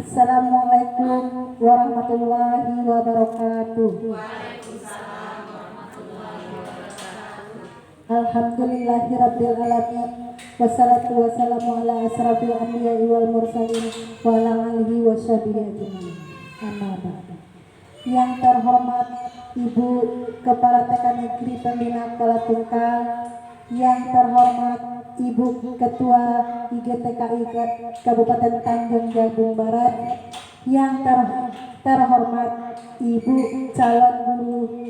Assalamualaikum warahmatullahi wabarakatuh. Alhamdulillahirabbil alamin. Wassalatu wassalamu ala asrafil anbiya'i wal mursalin wa ala alihi washabihi ajmain. Amma ba'du. Yang terhormat Ibu Kepala TK Negeri Pembina Kuala Tungkal, yang terhormat Ibu Ketua IGTKI Kabupaten Tanjung Jabung Barat, yang terhormat Ibu calon guru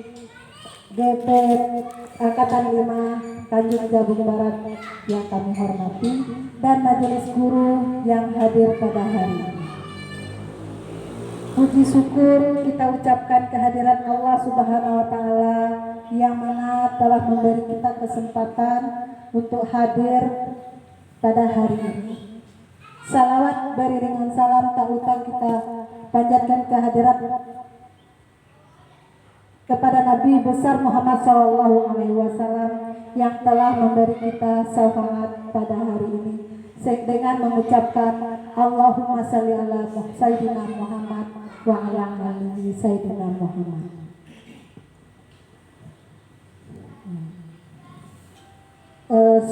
GP Angkatan 5 Tanjung Jabung Barat yang kami hormati, dan majelis guru yang hadir pada hari ini. Puji syukur kita ucapkan kehadiran Allah Subhanahu wa Ta'ala yang mana telah memberi kita kesempatan untuk hadir pada hari ini. Salawat beriringan salam tak lupa kita panjatkan kehadiran kepada Nabi besar Muhammad SAW yang telah memberi kita syafaat pada hari ini, dengan mengucapkan Allahumma shalli ala Sayyidina Muhammad wa ala alihi Sayyidina Muhammad.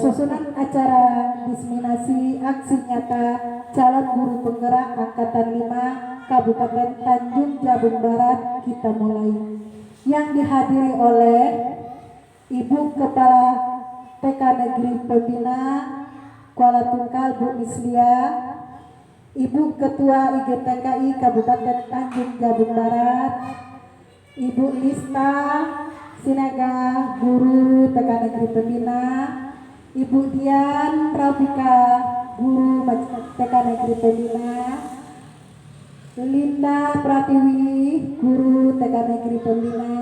Susunan acara diseminasi aksi nyata calon guru penggerak Angkatan 5 Kabupaten Tanjung Jabung Barat kita mulai, yang dihadiri oleh Ibu Kepala TK Negeri Pembina Kuala Tungkal Bu Mislia, Ibu Ketua IGTKI Kabupaten Tanjung Jabung Barat, Ibu Lista Sinaga Guru TK Negeri Pembina, Ibu Dian Rafika Guru TK Negeri Pembina, Linda Pratiwi Guru TK Negeri Pembina,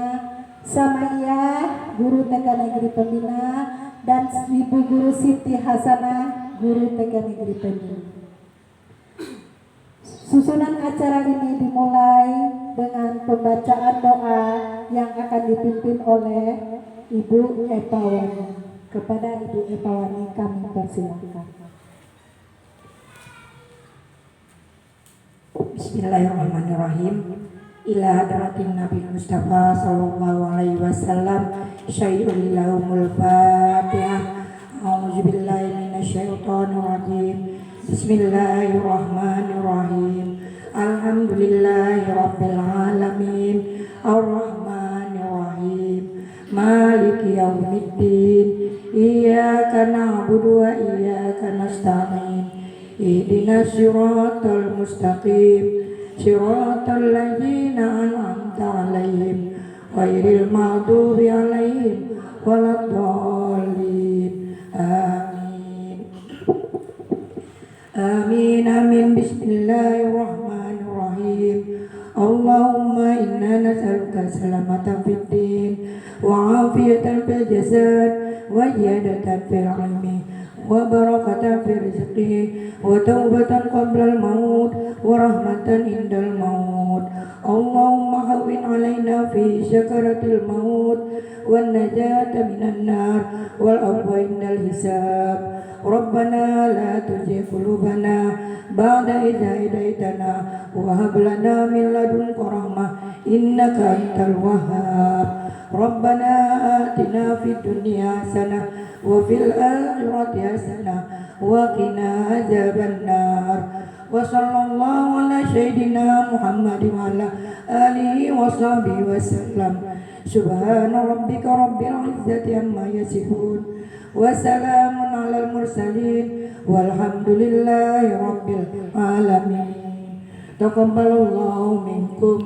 Samaya Guru TK Negeri Pembina, dan Ibu Guru Siti Hasanah Guru TK Negeri Pembina. Susunan acara ini dimulai dengan pembacaan doa yang akan dipimpin oleh Ibu Epawani. Kepada Ibu Epawani kami persilakan. Bismillahirrahmanirrahim. Ila hadratin Nabi Mustafa sallallahu alaihi wasallam. Syairul lahumul Fatihah. A'udzubillahi minasyaitonir rajim. Bismillahirrahmanirrahim. Alhamdulillahirabbil alamin. Arrahmanirrahim. Maliki yaumiddin. Iyyaka na'budu wa iyyaka nasta'in. Ihdinas siratal mustaqim. Siratal ladzina an'amta 'alaihim ghairil maghdubi 'alaihim waladdallin. Amin. Amin amin. Bismillahirrahmanirrahim. Allahumma inna nas'aluka salamatan fid din wa 'afiyatan fil jasad wa ziyadatan fil 'ilmi wa barakatan fil rizqi wa taubatan qabla al-maut wa rahmatan indal maut. Allahumma hawwin alaina fi sakaratil maut wan najata minan nar wal afwa indal hisab. Rabbana la tuzigh qulubana ba'da idh hadaytana wa hab lana min ladunka rahmah innaka antal wahhab. Rabbana atina fid dunya hasanah wa fil akhirati hasanah wa qina adzabannar. Wa sallallahu ala sayyidina Muhammad wa ala alihi wa sahbihi wa sallam. Subhana rabbika rabbil izzati amma yasifun wa salamun alal mursalin walhamdulillahi rabbil alamin. Taqabbalallahu minkum.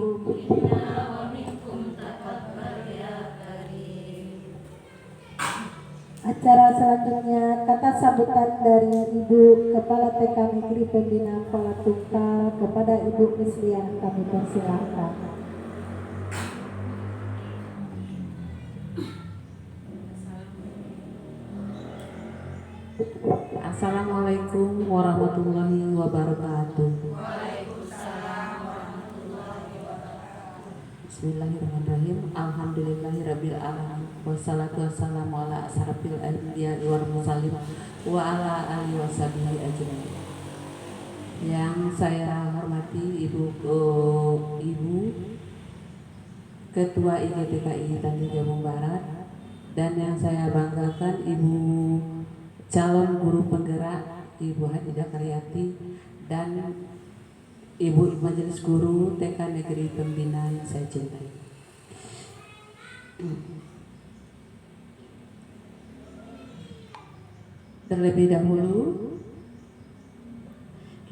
Acara selanjutnya kata sambutan dari Ibu Kepala TK Negeri Pembina Kuala Tungkal kepada Ibu Mislia kami persilakan. Assalamualaikum warahmatullahi wabarakatuh. Bismillahirrahmanirrahim. Alhamdulillahirabbil alamin. Wassalatu wassalamu ala asrafil anbiya'i wal mursalin wa ala alihi washabihi ajmain. Yang saya hormati Ibu Ketua IGPKI Tanjung Jabung Barat, dan yang saya banggakan Ibu calon guru penggerak Ibu Hadidah Karyati, dan Ibu Majelis Guru TK Negeri Pembina yang saya cintai. Terlebih dahulu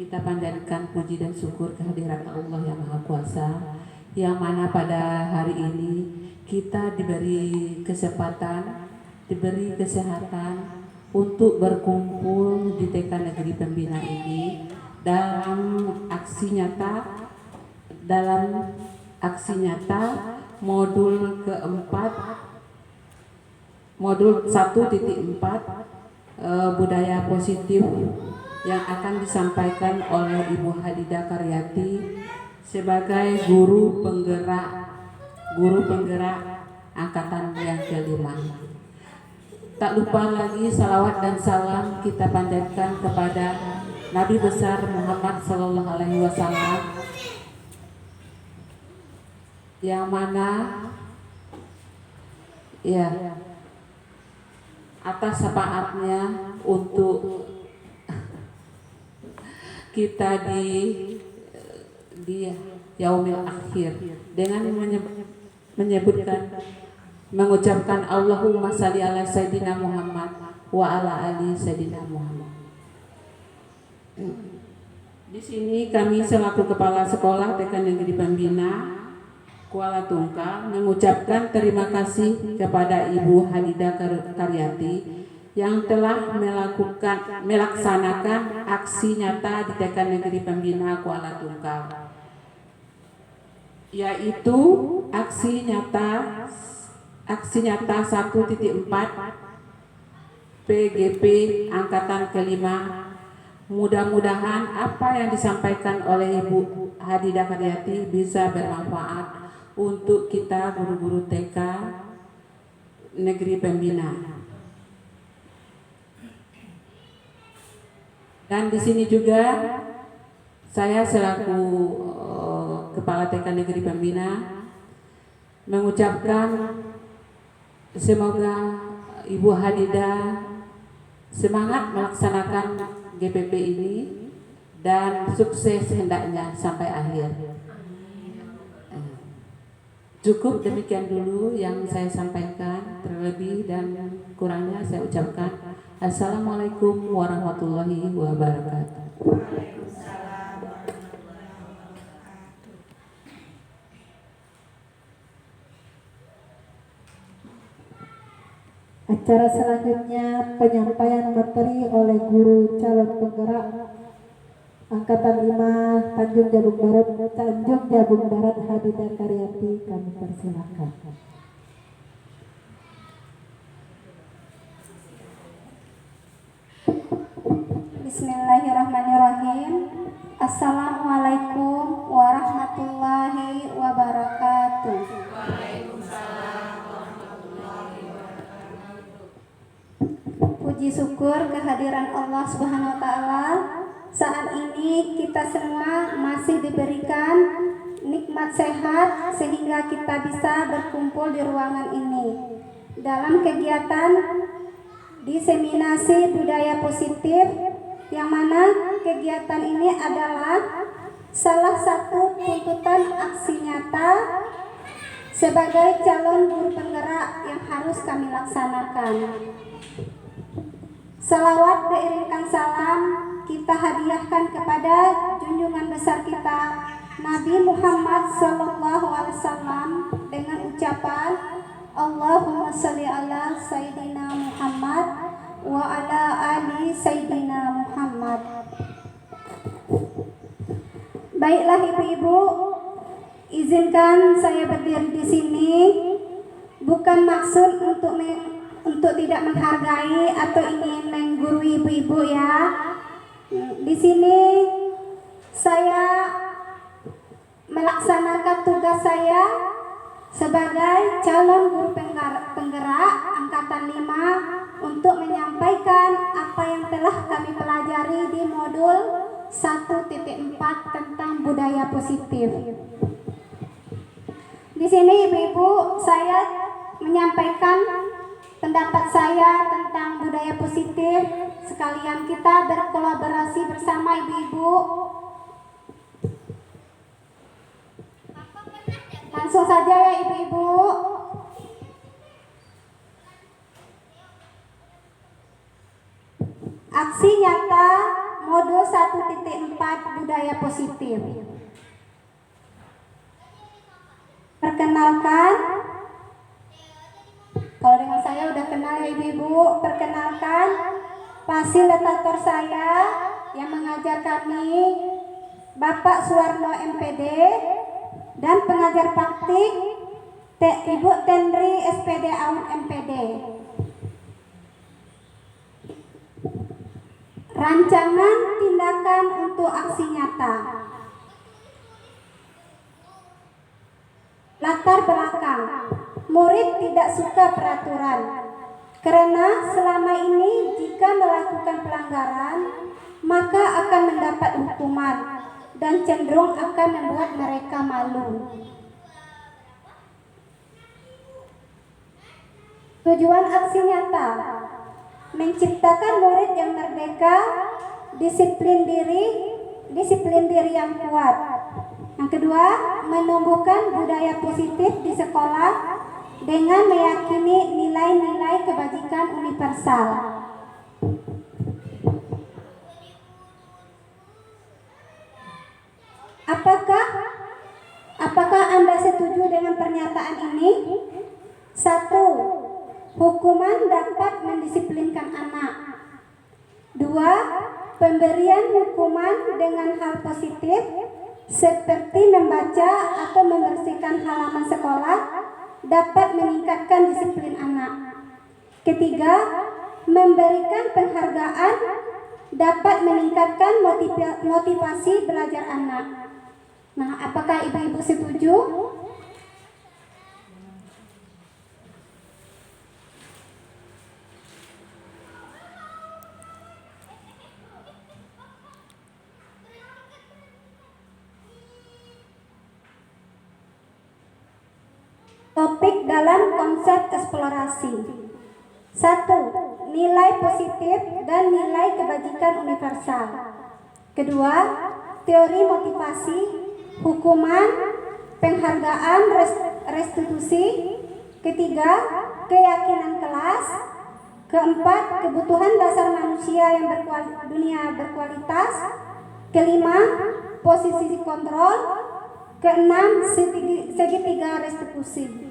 kita panjatkan puji dan syukur kehadirat Allah yang Maha Kuasa, yang mana pada hari ini kita diberi kesempatan, diberi kesehatan untuk berkumpul di TK Negeri Pembina ini dalam aksi nyata modul keempat, modul 1.4 budaya positif yang akan disampaikan oleh Ibu Hadidah Karyati sebagai guru penggerak angkatan yang kelima. Tak lupa lagi salawat dan salam kita panjatkan kepada Nabi besar Muhammad Sallallahu Alaihi Wasallam, yang mana ya atas syafaatnya untuk kita di yaumil akhir dengan mengucapkan Allahumma shalli ala Sayyidina Muhammad wa ala ali Sayyidina Muhammad. Di sini kami selaku Kepala Sekolah TK Negeri Pembina Kuala Tungkal mengucapkan terima kasih kepada Ibu Hadidah Karyati yang telah melaksanakan aksi nyata di TK Negeri Pembina Kuala Tungkal, yaitu aksi nyata 1.4 PGP angkatan kelima. Mudah-mudahan apa yang disampaikan oleh Ibu Hadidah Karyati bisa bermanfaat untuk kita guru-guru TK Negeri Pembina. Dan di sini juga saya selaku Kepala TK Negeri Pembina mengucapkan semoga Ibu Hadidah semangat melaksanakan GPP ini dan sukses hendaknya sampai akhir. Cukup demikian dulu yang saya sampaikan, terlebih dan kurangnya saya ucapkan Assalamualaikum warahmatullahi wabarakatuh. Acara selanjutnya penyampaian materi oleh guru calon penggerak angkatan 5 Tanjung Jabung Barat Hadidah Karyati, kami persilakan. Bismillahirrahmanirrahim. Assalamualaikum warahmatullahi wabarakatuh. Puji syukur kehadiran Allah Subhanahu wa taala. Saat ini kita semua masih diberikan nikmat sehat sehingga kita bisa berkumpul di ruangan ini dalam kegiatan diseminasi budaya positif, yang mana kegiatan ini adalah salah satu tuntutan aksi nyata sebagai calon guru penggerak yang harus kami laksanakan. Salawat beriringkan salam kita hadiahkan kepada junjungan besar kita Nabi Muhammad SAW dengan ucapan Allahumma sholli ala Sayyidina Muhammad wa ala ali Sayyidina Muhammad. Baiklah ibu-ibu, izinkan saya berdiri di sini bukan maksud untuk tidak menghargai atau ingin menggurui ibu-ibu ya. Di sini saya melaksanakan tugas saya sebagai calon guru penggerak angkatan 5 untuk menyampaikan apa yang telah kami pelajari di modul 1.4 tentang budaya positif. Di sini ibu-ibu saya menyampaikan pendapat saya tentang budaya positif. Sekalian kita berkolaborasi bersama ibu-ibu. Langsung saja ya ibu-ibu. Aksi nyata modul 1.4 budaya positif. Perkenalkan, kalau dengan saya udah kenal ya ibu-ibu. Perkenalkan, fasilitator saya yang mengajar kami Bapak Suwarno MPD, dan pengajar praktik Ibu Tenri SPD Aun MPD. Rancangan tindakan untuk aksi nyata. Latar belakang, murid tidak suka peraturan karena selama ini jika melakukan pelanggaran maka akan mendapat hukuman dan cenderung akan membuat mereka malu. Tujuan aksi nyata, menciptakan murid yang merdeka, disiplin diri yang kuat. Yang kedua, menumbuhkan budaya positif di sekolah dengan meyakini nilai-nilai kebajikan universal. Apakah Anda setuju dengan pernyataan ini? 1. Hukuman dapat mendisiplinkan anak. 2. Pemberian hukuman dengan hal positif seperti membaca atau membersihkan halaman sekolah dapat meningkatkan disiplin anak. Ketiga, memberikan penghargaan dapat meningkatkan motivasi belajar anak. Nah, apakah ibu-ibu setuju? Topik dalam konsep eksplorasi. 1. Nilai positif dan nilai kebajikan universal. Kedua, teori motivasi, hukuman, penghargaan, restitusi. Ketiga, keyakinan kelas. Keempat, kebutuhan dasar manusia yang dunia berkualitas. Kelima, posisi kontrol. Keenam, segitiga restitusi.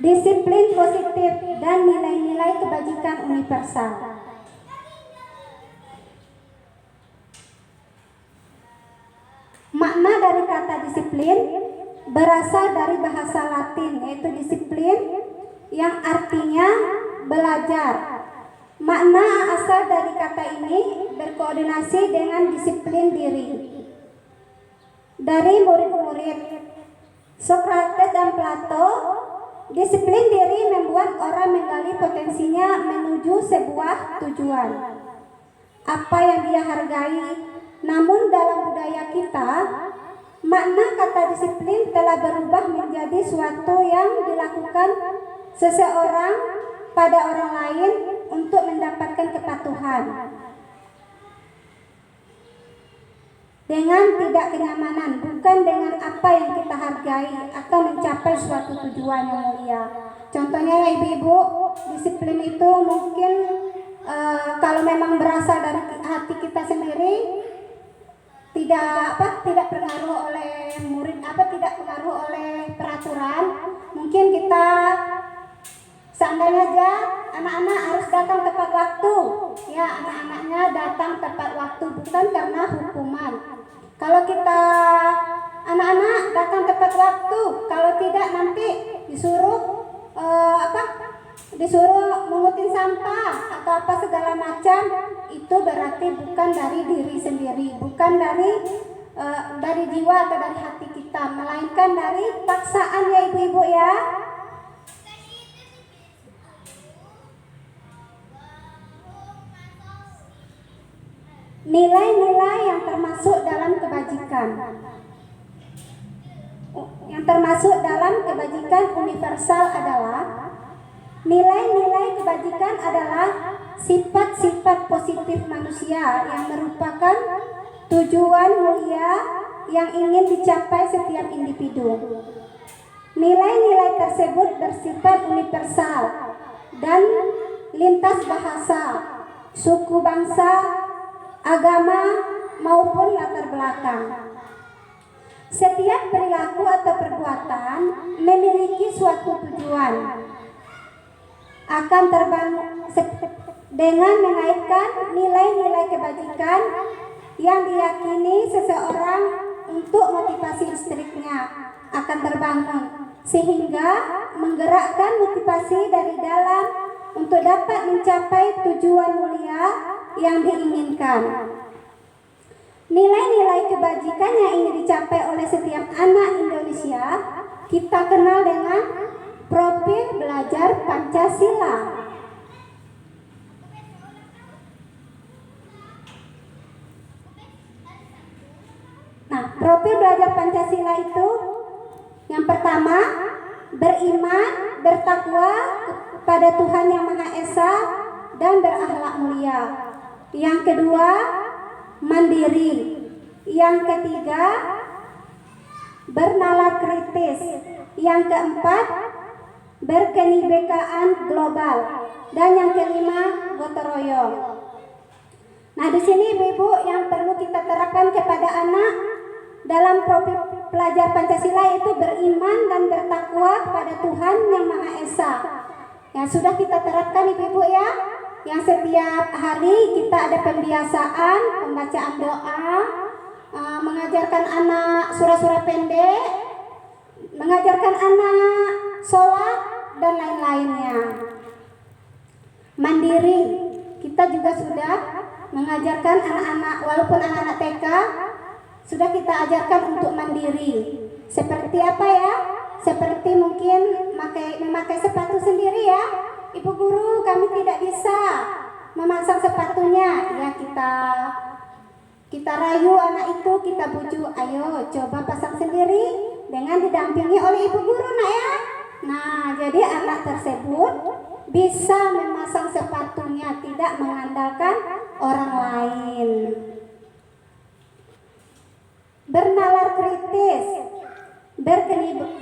Disiplin positif dan nilai-nilai kebajikan universal. Makna dari kata disiplin berasal dari bahasa Latin, yaitu disiplin yang artinya belajar. Makna asal dari kata ini berkoordinasi dengan disiplin diri. Dari murid-murid Sokrates dan Plato, disiplin diri membuat orang menggali potensinya menuju sebuah tujuan. Apa yang dia hargai. Namun dalam budaya kita, makna kata disiplin telah berubah menjadi suatu yang dilakukan seseorang pada orang lain untuk mendapatkan kepatuhan. Dengan tidak kenyamanan, bukan dengan apa yang kita hargai atau mencapai suatu tujuan yang mulia. Contohnya ya ibu-ibu, disiplin itu mungkin kalau memang berasal dari hati kita sendiri, tidak pengaruh oleh murid, tidak pengaruh oleh peraturan. Mungkin kita seandainya aja anak-anak harus datang tepat waktu, ya anak-anaknya datang tepat waktu bukan karena hukuman. Kalau kita anak-anak datang tepat waktu, kalau tidak nanti disuruh disuruh mengutin sampah atau apa segala macam, itu berarti bukan dari diri sendiri, bukan dari jiwa atau dari hati kita, melainkan dari paksaan ya ibu-ibu ya. Nilai-nilai yang termasuk dalam kebajikan. Yang termasuk dalam kebajikan universal adalah nilai-nilai kebajikan adalah sifat-sifat positif manusia yang merupakan tujuan mulia yang ingin dicapai setiap individu. Nilai-nilai tersebut bersifat universal dan lintas bahasa, suku bangsa, agama maupun latar belakang. Setiap perilaku atau perbuatan memiliki suatu tujuan. Akan terbangun dengan mengaitkan nilai-nilai kebajikan yang diyakini seseorang untuk motivasi listriknya akan terbangun, sehingga menggerakkan motivasi dari dalam untuk dapat mencapai tujuan mulia yang diinginkan. Nilai-nilai kebajikan yang ingin dicapai oleh setiap anak Indonesia kita kenal dengan profil belajar Pancasila. Nah, profil belajar Pancasila itu yang pertama, beriman, bertakwa kepada Tuhan Yang Maha Esa dan berakhlak mulia. Yang kedua, mandiri. Yang ketiga, bernalar kritis. Yang keempat, berkenebikaan global. Dan yang kelima, gotong royong. Nah, di sini ibu-ibu yang perlu kita terapkan kepada anak dalam profil pelajar Pancasila itu beriman dan bertakwa kepada Tuhan Yang Maha Esa. Yang sudah kita terapkan ibu-ibu ya, yang setiap hari kita ada pembiasaan pembacaan doa, mengajarkan anak surah-surah pendek, mengajarkan anak sholat dan lain-lainnya. Mandiri, kita juga sudah mengajarkan anak-anak, walaupun anak-anak TK sudah kita ajarkan untuk mandiri. Seperti apa ya? Seperti mungkin memakai sepatu sendiri ya. Ibu guru, kami tidak bisa memasang sepatunya. Ya, kita rayu anak itu, kita bujuk, ayo coba pasang sendiri dengan didampingi oleh ibu guru nak ya. Nah, jadi anak tersebut bisa memasang sepatunya, tidak mengandalkan orang lain. Bernalar kritis,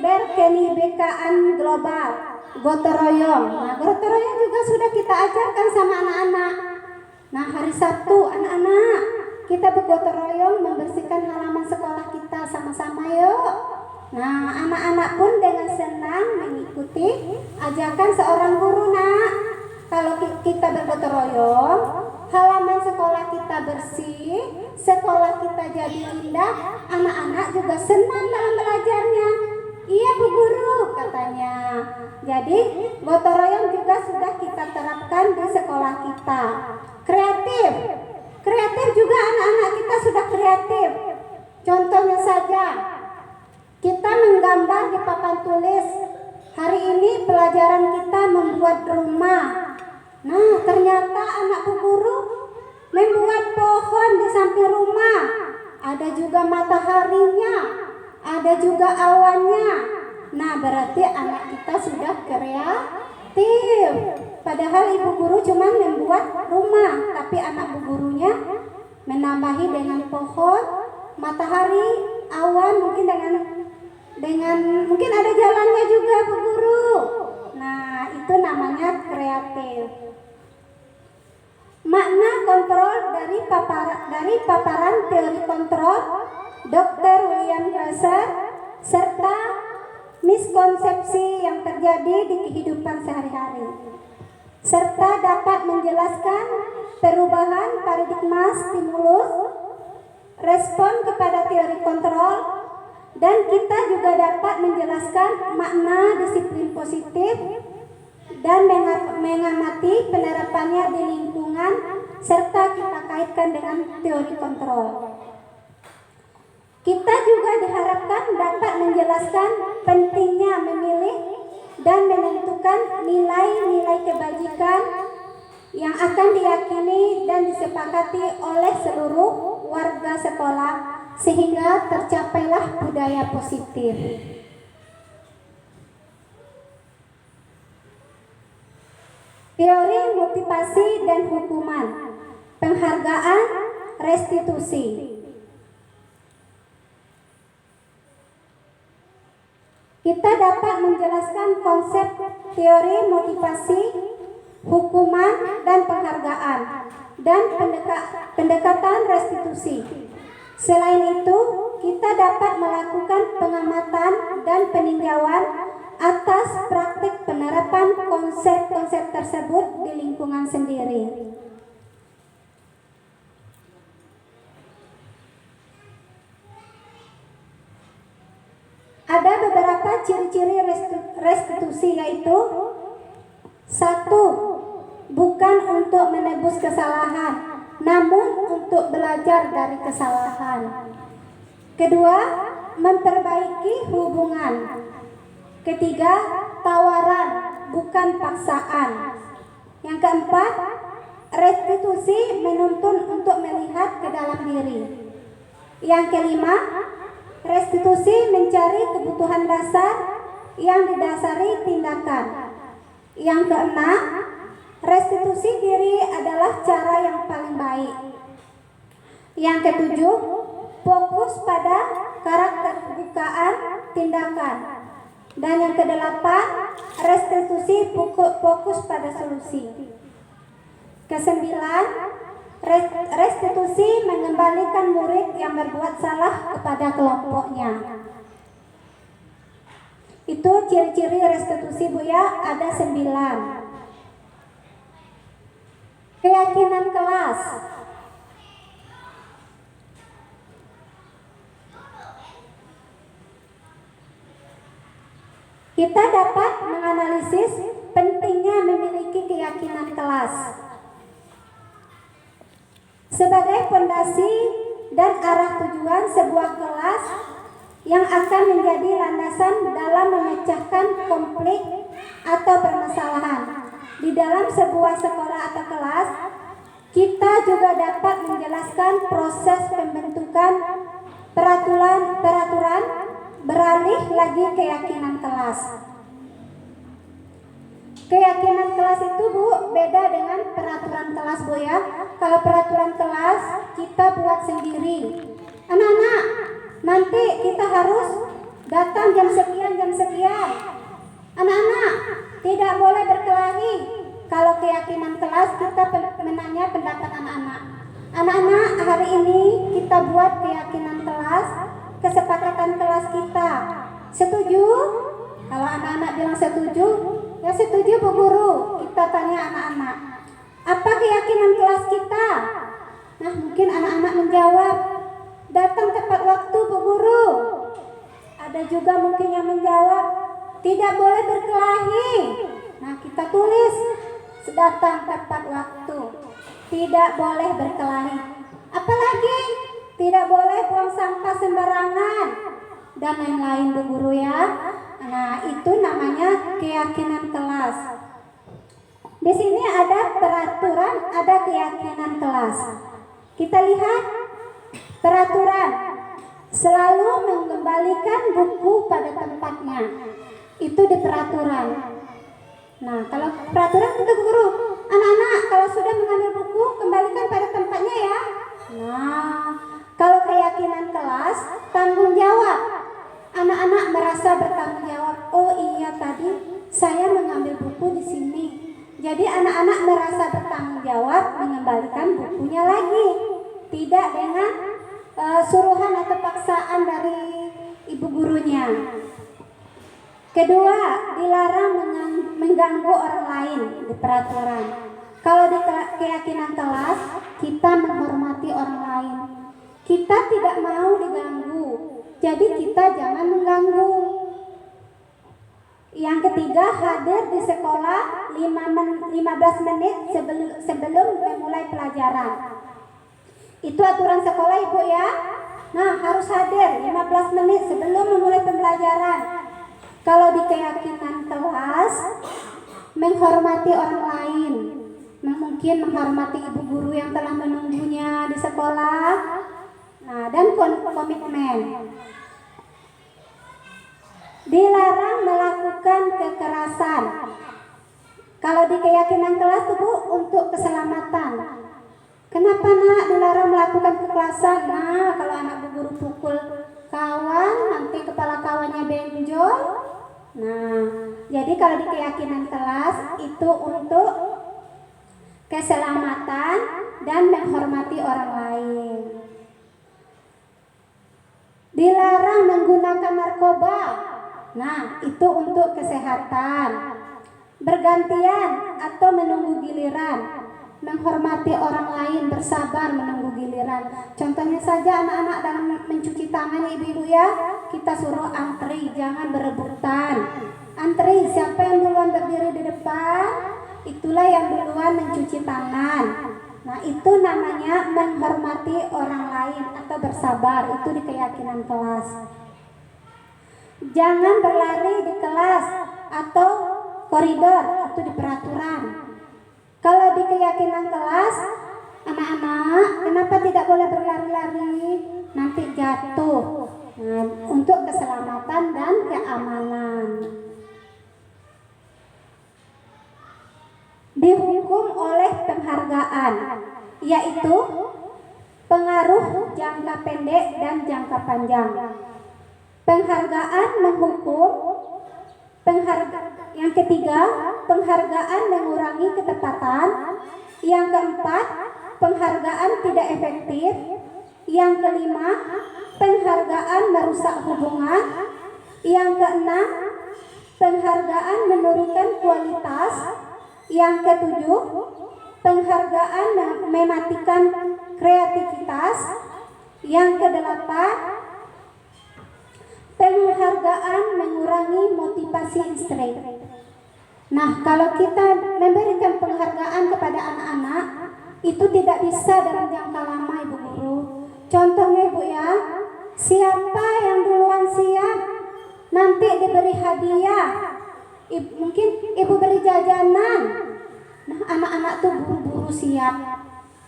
berkenebikaan global, gotong royong. Nah, gotong royong juga sudah kita ajarkan sama anak-anak. Nah, hari Sabtu anak-anak kita bergotong royong membersihkan halaman sekolah kita sama-sama yuk. Nah, anak-anak pun dengan senang mengikuti ajakan seorang guru nak. Kalau kita bergotong royong, halaman sekolah kita bersih, sekolah kita jadi indah, anak-anak juga senang dalam belajarnya. Iya Bu Guru katanya. Jadi gotong royong juga sudah kita terapkan di sekolah kita. Kreatif juga anak-anak kita sudah kreatif. Contohnya saja, kita menggambar di papan tulis. Hari ini pelajaran kita membuat rumah. Nah, ternyata anak Bu Guru membuat pohon di samping rumah. Ada juga mataharinya, ada juga awannya. Nah, berarti anak kita sudah kreatif. Padahal ibu guru cuma membuat rumah, tapi anak bu gurunya menambahi dengan pohon, matahari, awan, mungkin dengan mungkin ada jalannya juga bu guru. Nah, itu namanya kreatif. Makna kontrol dari paparan teori kontrol Dr. William Glasser serta miskonsepsi yang terjadi di kehidupan sehari-hari, serta dapat menjelaskan perubahan paradigma stimulus respon kepada teori kontrol, dan kita juga dapat menjelaskan makna disiplin positif dan mengamati penerapannya di lingkungan serta kita kaitkan dengan teori kontrol. Kita juga diharapkan dapat menjelaskan pentingnya memilih dan menentukan nilai-nilai kebajikan yang akan diyakini dan disepakati oleh seluruh warga sekolah sehingga tercapailah budaya positif. Teori motivasi dan hukuman, penghargaan, restitusi. Kita dapat menjelaskan konsep teori motivasi, hukuman, dan penghargaan, dan pendekatan restitusi. Selain itu, kita dapat melakukan pengamatan dan peninjauan atas praktik penerapan konsep-konsep tersebut di lingkungan sendiri. Ada beberapa ciri-ciri restitusi, yaitu 1. Bukan untuk menebus kesalahan, namun untuk belajar dari kesalahan. 2. Memperbaiki hubungan. 3. Tawaran, bukan paksaan. Yang 4. Restitusi menuntun untuk melihat ke dalam diri. Yang 5. Restitusi mencari kebutuhan dasar yang didasari tindakan. Yang 6. Restitusi diri adalah cara yang paling baik. Yang 7. Fokus pada karakter kebukaan tindakan. Dan yang 8. Restitusi fokus pada solusi. 9. Restitusi mengembalikan murid yang berbuat salah kepada kelompoknya. Itu ciri-ciri restitusi, Bu ya, ada 9. Keyakinan kelas. Kita dapat menganalisis pentingnya memiliki keyakinan kelas sebagai fondasi dan arah tujuan sebuah kelas yang akan menjadi landasan dalam memecahkan konflik atau permasalahan. Di dalam sebuah sekolah atau kelas, kita juga dapat menjelaskan proses pembentukan peraturan beralih lagi keyakinan kelas. Keyakinan kelas itu, Bu, beda dengan peraturan kelas, Bu ya. Kalau peraturan kelas kita buat sendiri. Anak-anak, nanti kita harus datang jam sekian. Anak-anak, tidak boleh berkelahi. Kalau keyakinan kelas kita menanya pendapat anak-anak. Anak-anak, hari ini kita buat keyakinan kelas, kesepakatan kelas kita. Setuju? Kalau anak-anak bilang setuju, ya setuju, Bu Guru. Kita tanya anak-anak, apa keyakinan kelas kita? Nah, mungkin anak-anak menjawab, datang tepat waktu, Bu Guru. Ada juga mungkin yang menjawab, tidak boleh berkelahi. Nah, kita tulis, datang tepat waktu, tidak boleh berkelahi. Apalagi, tidak boleh buang sampah sembarangan, dan lain-lain, Bu Guru ya. Nah, itu namanya keyakinan kelas. Di sini ada peraturan, ada keyakinan kelas. Kita lihat peraturan, selalu mengembalikan buku pada tempatnya. Itu di peraturan. Nah, kalau peraturan itu, Guru, anak-anak kalau sudah mengambil buku, kembalikan pada tempatnya ya. Nah, kalau keyakinan kelas, tanggung jawab. Anak-anak merasa bertanggung jawab. Oh iya, tadi saya mengambil buku di sini. Jadi anak-anak merasa bertanggung jawab mengembalikan bukunya lagi. Tidak dengan suruhan atau paksaan dari ibu gurunya. Kedua, dilarang mengganggu orang lain di peraturan. Kalau di keyakinan kelas, kita menghormati orang lain. Kita tidak mau diganggu. Jadi kita jangan mengganggu. Yang ketiga, hadir di sekolah 15 menit sebelum memulai pelajaran. Itu aturan sekolah Ibu ya. Nah, harus hadir 15 menit sebelum memulai pembelajaran. Kalau di keyakinan kelas, menghormati orang lain, mungkin menghormati ibu guru yang telah menunggunya di sekolah. Nah, dan komitmen. Dilarang melakukan kekerasan. Kalau di keyakinan kelas itu Bu, untuk keselamatan. Kenapa nak dilarang melakukan kekerasan? Nah, kalau anak bu guru pukul kawan, nanti kepala kawannya benjol. Nah, jadi kalau di keyakinan kelas itu untuk keselamatan dan menghormati orang lain. Dilarang menggunakan narkoba. Nah, itu untuk kesehatan. Bergantian atau menunggu giliran. Menghormati orang lain, bersabar menunggu giliran. Contohnya saja anak-anak dalam mencuci tangan ya ibu-ibu ya, kita suruh antri, jangan berebutan. Antri, siapa yang duluan berdiri di depan, itulah yang duluan mencuci tangan. Nah, itu namanya menghormati orang lain atau bersabar, itu di keyakinan kelas. Jangan berlari di kelas atau koridor, itu di peraturan. Kalau di keyakinan kelas, anak-anak kenapa tidak boleh berlari-lari? Nanti jatuh. Nah, untuk keselamatan dan keamanan. Dihukum oleh penghargaan, yaitu pengaruh jangka pendek dan jangka panjang. Penghargaan menghukum. Yang ketiga, penghargaan mengurangi ketepatan. Yang keempat, penghargaan tidak efektif. Yang kelima, penghargaan merusak hubungan. Yang keenam, penghargaan menurunkan kualitas. Yang ketujuh, penghargaan mematikan kreativitas. Yang kedelapan, penghargaan mengurangi motivasi istri. Nah, kalau kita memberikan penghargaan kepada anak-anak, itu tidak bisa dalam jangka lama Ibu Guru. Contohnya Ibu ya, siapa yang duluan siap, nanti diberi hadiah. Mungkin Ibu beri jajanan. Nah, anak-anak tuh buru-buru siap.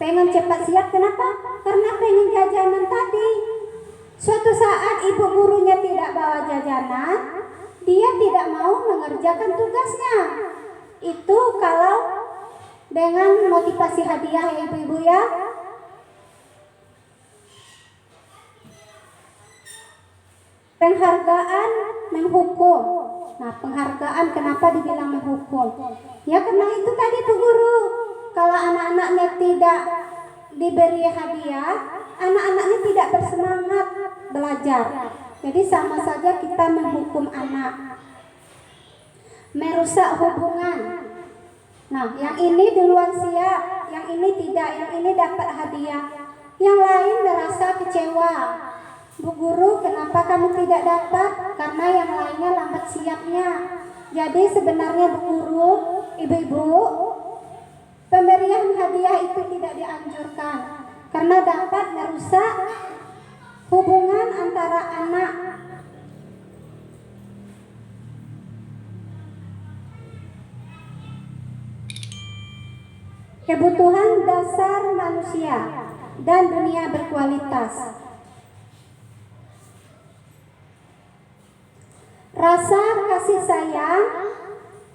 Pengen cepat siap, kenapa? Karena pengen jajanan tadi. Suatu saat ibu gurunya tidak bawa jajanan, dia tidak mau mengerjakan tugasnya. Itu kalau dengan motivasi hadiah ya ibu-ibu ya. Penghargaan menghukum. Nah, penghargaan kenapa dibilang menghukum? Ya karena itu tadi Bu Guru. Kalau anak-anaknya tidak diberi hadiah, anak-anaknya tidak bersemangat belajar. Jadi sama saja kita menghukum anak. Merusak hubungan. Nah, yang ini duluan siap, yang ini tidak, yang ini dapat hadiah. Yang lain merasa kecewa. Bu Guru, kenapa kamu tidak dapat? Karena yang lainnya lambat siapnya. Jadi sebenarnya Bu Guru, ibu-ibu, pemberian hadiah itu tidak dianjurkan karena dapat merusak hubungan antara anak. Kebutuhan dasar manusia dan dunia berkualitas. Rasa kasih sayang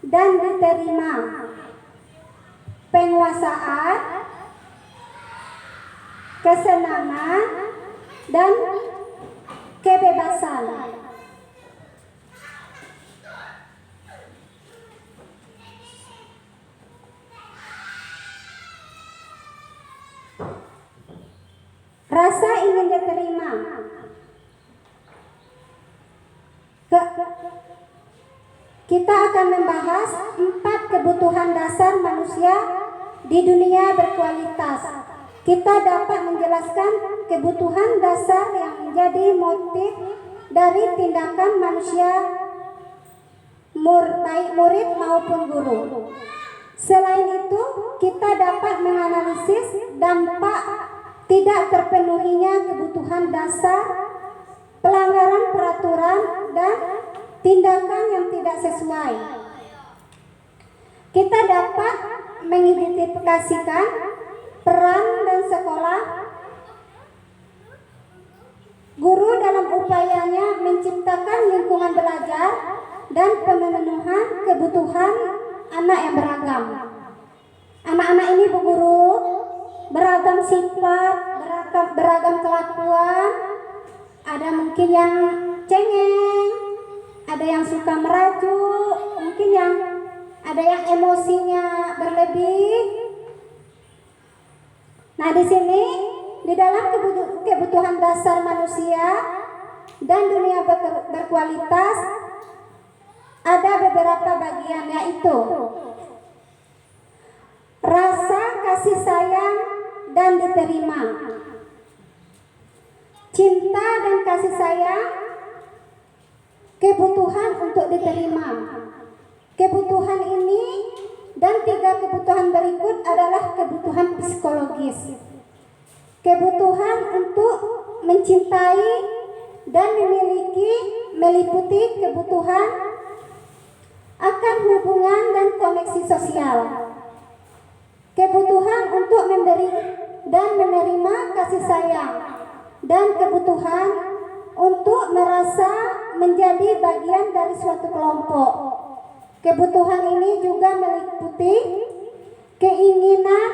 dan diterima. Penguasaan, kesenangan, dan kebebasan. Rasa ingin diterima. Kita akan membahas 4 kebutuhan dasar manusia di dunia berkualitas. Kita dapat menjelaskan kebutuhan dasar yang menjadi motif dari tindakan manusia baik murid maupun guru. Selain itu, kita dapat menganalisis dampak tidak terpenuhinya kebutuhan dasar, pelanggaran peraturan, dan tindakan yang tidak sesuai. Kita dapat mengidentifikasikan peran dan sekolah guru dalam upayanya menciptakan lingkungan belajar dan pemenuhan kebutuhan anak yang beragam. Anak-anak ini, Bu Guru, beragam sifat, beragam kelakuan. Ada mungkin yang cengeng, ada yang suka merajuk, mungkin ada yang emosinya berlebih. Nah, di sini di dalam kebutuhan dasar manusia dan dunia berkualitas ada beberapa bagian, yaitu rasa kasih sayang dan diterima, cinta dan kasih sayang, kebutuhan untuk diterima. Kebutuhan ini dan 3 kebutuhan berikut adalah kebutuhan psikologis. Kebutuhan untuk mencintai dan meliputi kebutuhan akan hubungan dan koneksi sosial. Kebutuhan untuk memberi dan menerima kasih sayang, dan kebutuhan untuk merasa menjadi bagian dari suatu kelompok. Kebutuhan ini juga meliputi keinginan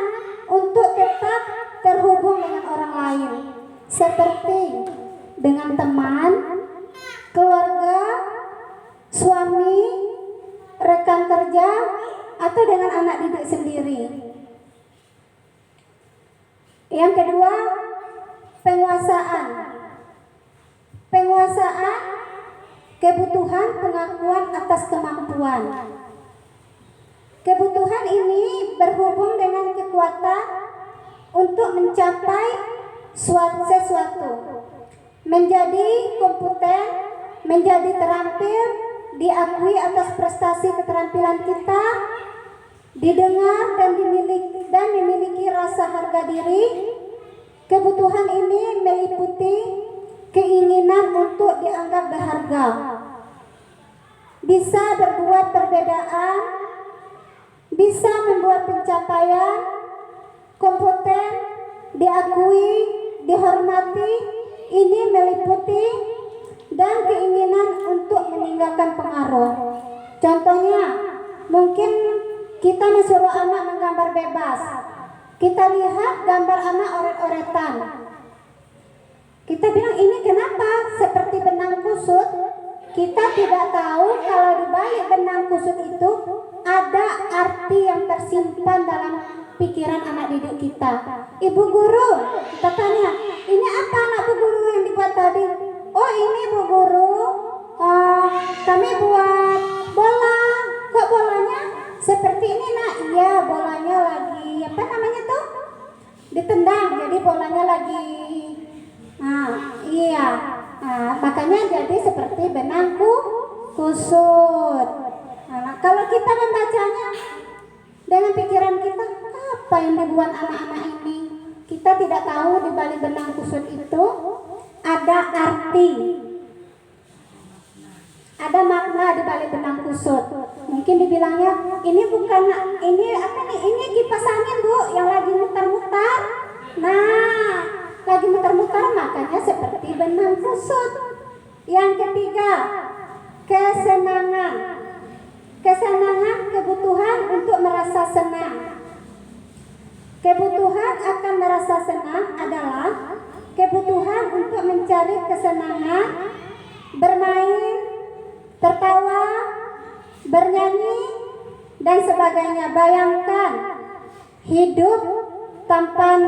untuk tetap terhubung dengan orang lain, seperti dengan teman, keluarga, suami, rekan kerja, atau dengan anak didik sendiri. Yang kedua, penguasaan. Penguasaan kebutuhan pengakuan atas kemampuan. Kebutuhan ini berhubung dengan kekuatan untuk mencapai sesuatu, menjadi kompeten, menjadi terampil, diakui atas prestasi keterampilan kita, didengar dan memiliki rasa harga diri. Kebutuhan ini meliputi keinginan untuk dianggap berharga, bisa berbuat perbedaan, bisa membuat pencapaian, kompeten, diakui, dihormati. Ini meliputi dan keinginan untuk meninggalkan pengaruh. Contohnya, mungkin kita menyuruh anak menggambar bebas. Kita lihat gambar anak oret-oretan. Kita bilang, ini kenapa seperti benang kusut? Kita tidak tahu kalau di balik benang kusut itu ada arti yang tersimpan dalam pikiran anak didik kita. Ibu guru, kita tanya, ini apa anak Bu Guru yang dibuat tadi? Oh, ini Bu Guru, kami buat bola. Kok bolanya seperti ini, Nak? Iya, bolanya lagi apa namanya tuh? Ditendang, jadi bolanya lagi. Nah, iya. Nah, makanya jadi seperti benang kusut. Nah, kalau kita membacanya dengan pikiran kita, apa yang dibuat anak-anak ini? Kita tidak tahu di balik benang kusut itu ada arti, ada makna di balik benang kusut. Mungkin dibilangnya, ini bukan, ini apa nih? Ini kipas angin, Bu, yang lagi muter-muter. Nah, lagi muter-muter, makanya seperti benang kusut. Yang ketiga, kesenangan. Kesenangan, kebutuhan untuk merasa senang. Kebutuhan akan merasa senang adalah kebutuhan untuk mencari kesenangan, bermain, tertawa, bernyanyi, dan sebagainya. Bayangkan hidup tanpa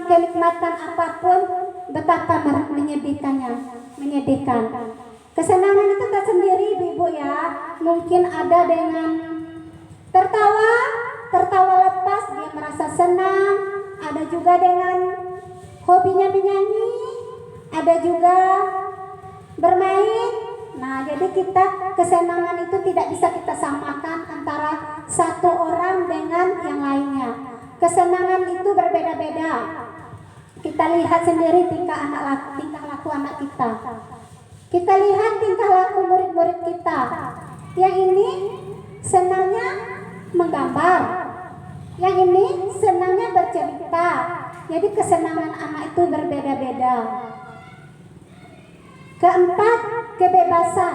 kenikmatan apapun, betapa menyedihkan. Kesenangan itu tak sendiri, Ibu ya. Mungkin ada dengan tertawa lepas, dia merasa senang. Ada juga dengan hobinya menyanyi, ada juga bermain. Nah, Nah, jadi kesenangan itu tidak bisa kita samakan antara satu orang dengan yang lainnya. Kesenangan itu berbeda-beda. Kita lihat sendiri tingkah laku anak kita. Kita lihat tingkah laku murid-murid kita. Yang ini senangnya menggambar. Yang ini senangnya bercerita. Jadi kesenangan anak itu berbeda-beda. Keempat, kebebasan.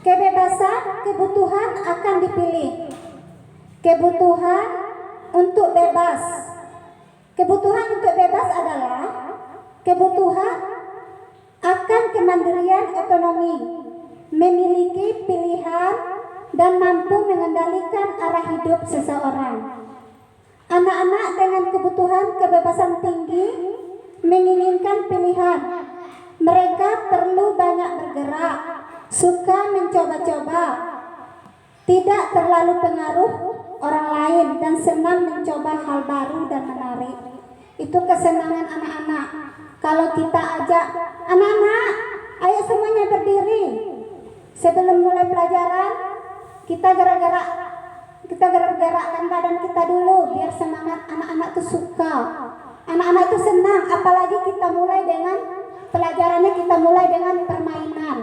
Kebebasan, kebutuhan akan dipilih. Kebutuhan untuk bebas. Kebutuhan untuk bebas adalah kebutuhan akan kemandirian otonomi, memiliki pilihan dan mampu mengendalikan arah hidup seseorang. Anak-anak dengan kebutuhan kebebasan tinggi menginginkan pilihan. Mereka perlu banyak bergerak, suka mencoba-coba, tidak terlalu pengaruh orang lain, dan senang mencoba hal baru dan menarik. Itu kesenangan anak-anak. Kalau kita ajak anak-anak, ayo semuanya berdiri. Sebelum mulai pelajaran, kita gerak-gerakkan badan kita dulu biar semangat. Anak-anak itu suka, anak-anak itu senang. Apalagi kita mulai dengan pelajarannya, kita mulai dengan permainan.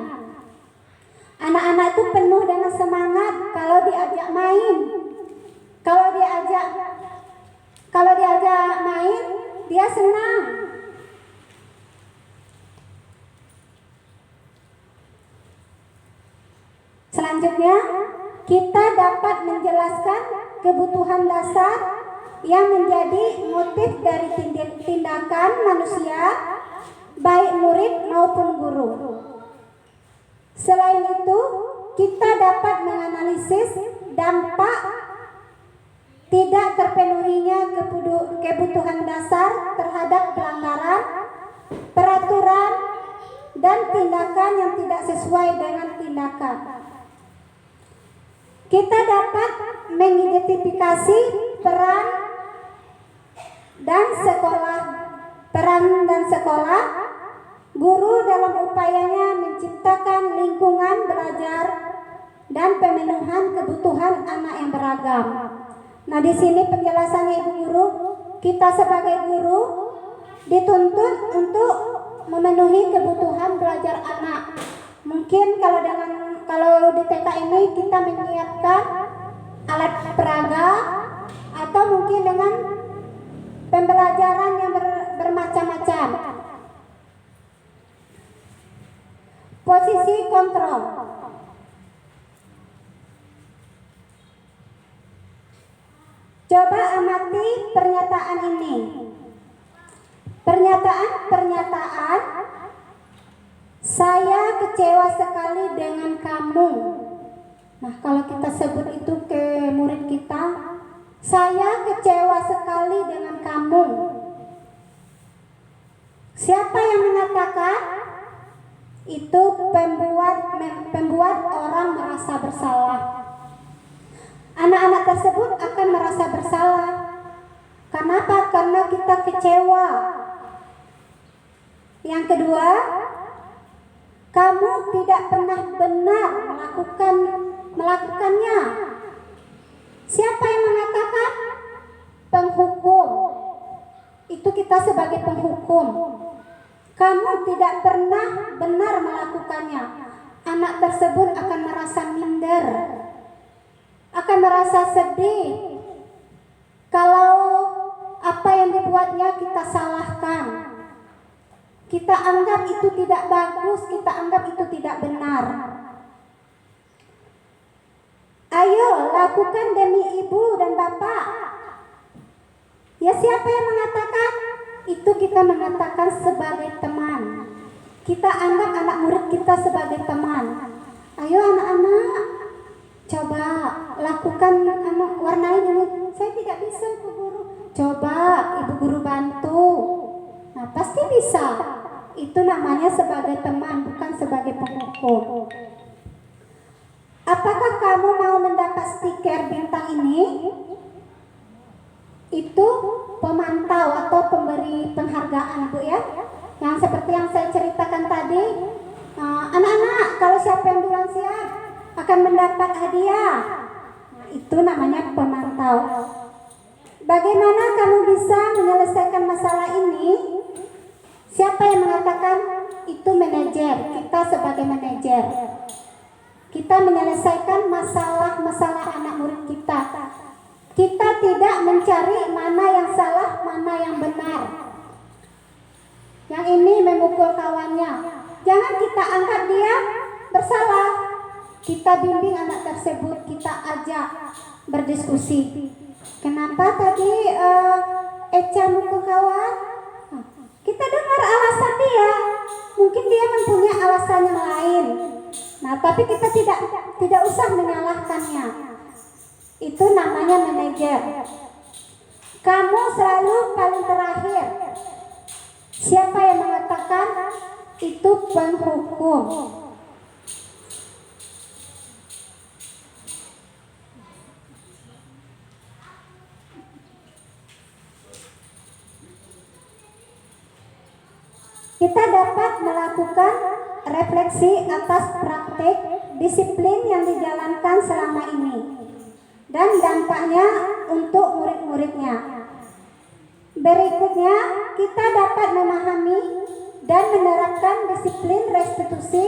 Anak-anak itu penuh dengan semangat kalau diajak main. Kalau diajak main, dia senang. Selanjutnya, kita dapat menjelaskan kebutuhan dasar yang menjadi motif dari tindakan manusia, baik murid maupun guru. Selain itu, kita dapat menganalisis dampak tidak terpenuhinya kebutuhan dasar terhadap pelanggaran, peraturan, dan tindakan yang tidak sesuai dengan tindakan. Kita dapat mengidentifikasi peran dan sekolah guru dalam upayanya menciptakan lingkungan belajar dan pemenuhan kebutuhan anak yang beragam. Nah, di sini penjelasannya Ibu Guru, kita sebagai guru dituntut untuk memenuhi kebutuhan belajar anak. Mungkin kalau di TK ini kita menyiapkan alat peraga atau mungkin dengan pembelajaran yang bermacam-macam. Posisi kontrol. Coba amati pernyataan ini. Pernyataan saya kecewa sekali dengan kamu. Nah, kalau kita sebut itu ke murid kita, saya kecewa sekali dengan kamu. Siapa yang mengatakan? Itu pembuat orang merasa bersalah. Anak-anak tersebut akan merasa bersalah. Kenapa? Karena kita kecewa. Yang kedua, kamu tidak pernah benar melakukannya. Siapa yang mengatakan? Penghukum. Itu kita sebagai penghukum. Kamu tidak pernah benar melakukannya. Anak tersebut akan merasa minder, akan merasa sedih kalau apa yang dibuatnya kita salahkan. Kita anggap itu tidak bagus, kita anggap itu tidak benar. Ayo lakukan demi ibu dan bapak. Ya, siapa yang mengatakan? Itu kita mengatakan sebagai teman. Kita anggap anak murid kita sebagai teman. Ayo anak-anak, coba lakukan warnain ini. Saya tidak bisa, Ibu Guru. Coba Ibu Guru bantu. Nah, pasti bisa. Itu namanya sebagai teman, bukan sebagai penghukum. Apakah kamu mau mendapat stiker bintang ini? Itu pemantau atau pemberi penghargaan, Bu, ya. Yang seperti yang saya ceritakan tadi, anak-anak akan mendapat hadiah. Nah, itu namanya pemantau. Bagaimana kamu bisa menyelesaikan masalah ini? Siapa yang mengatakan? Itu manajer. Kita sebagai manajer, kita menyelesaikan masalah-masalah anak murid kita. Kita tidak mencari mana yang salah, mana yang benar. Yang ini memukul kawannya, jangan kita anggap dia bersalah. Kita bimbing anak tersebut, kita ajak berdiskusi. Kenapa tadi Eca mukul kawan? Kita dengar alasan dia. Mungkin dia mempunyai alasan yang lain. Nah, tapi kita tidak usah menyalahkannya. Itu namanya manajer. Kamu selalu paling terakhir. Siapa yang mengatakan? Itu penghukum. Kita dapat melakukan refleksi atas praktik disiplin yang dijalankan selama ini dan dampaknya untuk murid-muridnya. Berikutnya, kita dapat memahami dan menerapkan disiplin restitusi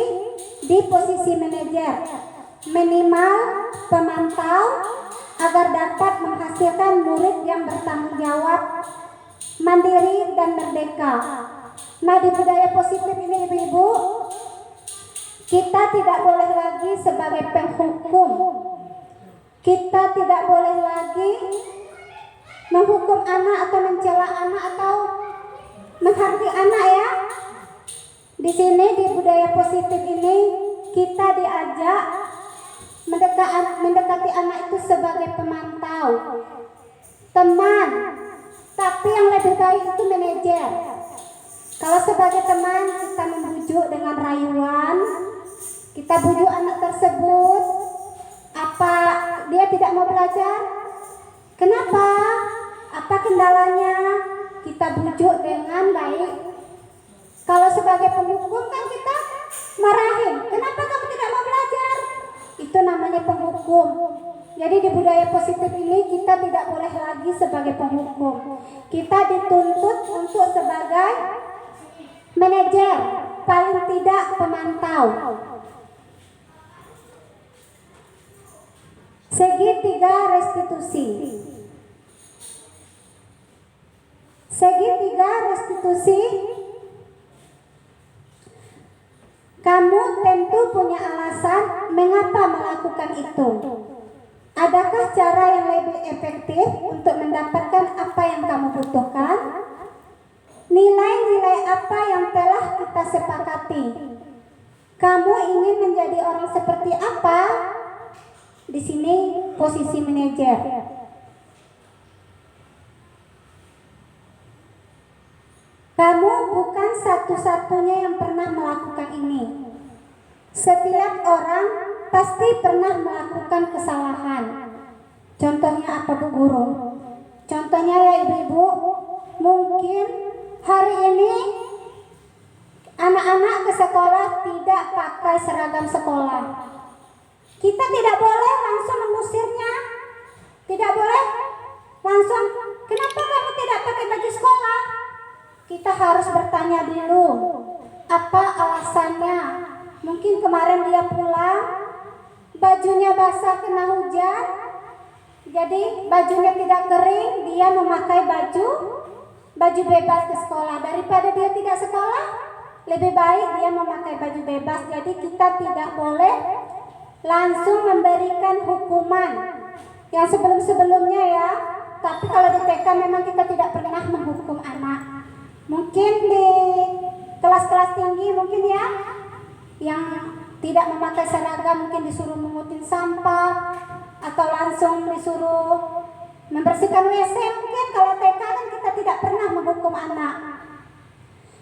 di posisi manajer, minimal pemantau, agar dapat menghasilkan murid yang bertanggung jawab, mandiri dan merdeka. Nah, di budaya positif ini ibu-ibu, kita tidak boleh lagi sebagai penghukum. Kita tidak boleh lagi menghukum anak atau mencela anak atau menghardik anak ya. Di sini di budaya positif ini kita diajak mendekati anak itu sebagai pemantau, teman. Tapi yang lebih baik itu manajer. Kalau sebagai teman kita membujuk dengan rayuan, kita bujuk anak tersebut. Apa dia tidak mau belajar? Kenapa? Apa kendalanya? Kita bujuk dengan baik. Kalau sebagai penghukum kan kita marahin. Kenapa kamu tidak mau belajar? Itu namanya penghukum. Jadi di budaya positif ini kita tidak boleh lagi sebagai penghukum. Kita dituntut untuk sebagai manajer, paling tidak pemantau. Segitiga restitusi. Segitiga restitusi. Kamu tentu punya alasan mengapa melakukan itu. Adakah cara yang lebih efektif untuk mendapatkan apa yang kamu butuhkan? Nilai-nilai apa yang telah kita sepakati? Kamu ingin menjadi orang seperti apa? Di sini posisi manajer. Kamu bukan satu-satunya yang pernah melakukan ini. Setiap orang pasti pernah melakukan kesalahan. Contohnya apa Bu Guru? Contohnya ya ibu-ibu, mungkin hari ini anak-anak ke sekolah tidak pakai seragam sekolah. Kita tidak boleh langsung mengusirnya. Tidak boleh langsung, kenapa kamu tidak pakai baju sekolah? Kita harus bertanya dulu, apa alasannya? Mungkin kemarin dia pulang, bajunya basah kena hujan, jadi bajunya tidak kering, dia memakai baju bebas ke sekolah. Daripada dia tidak sekolah, lebih baik dia memakai baju bebas. Jadi kita tidak boleh langsung memberikan hukuman yang sebelum-sebelumnya ya. Tapi kalau di TK memang kita tidak pernah menghukum anak. Mungkin di kelas-kelas tinggi mungkin ya, yang tidak memakai seragam mungkin disuruh mengutin sampah atau langsung disuruh membersihkan WC. Mungkin kalau TK kan kita tidak pernah menghukum anak.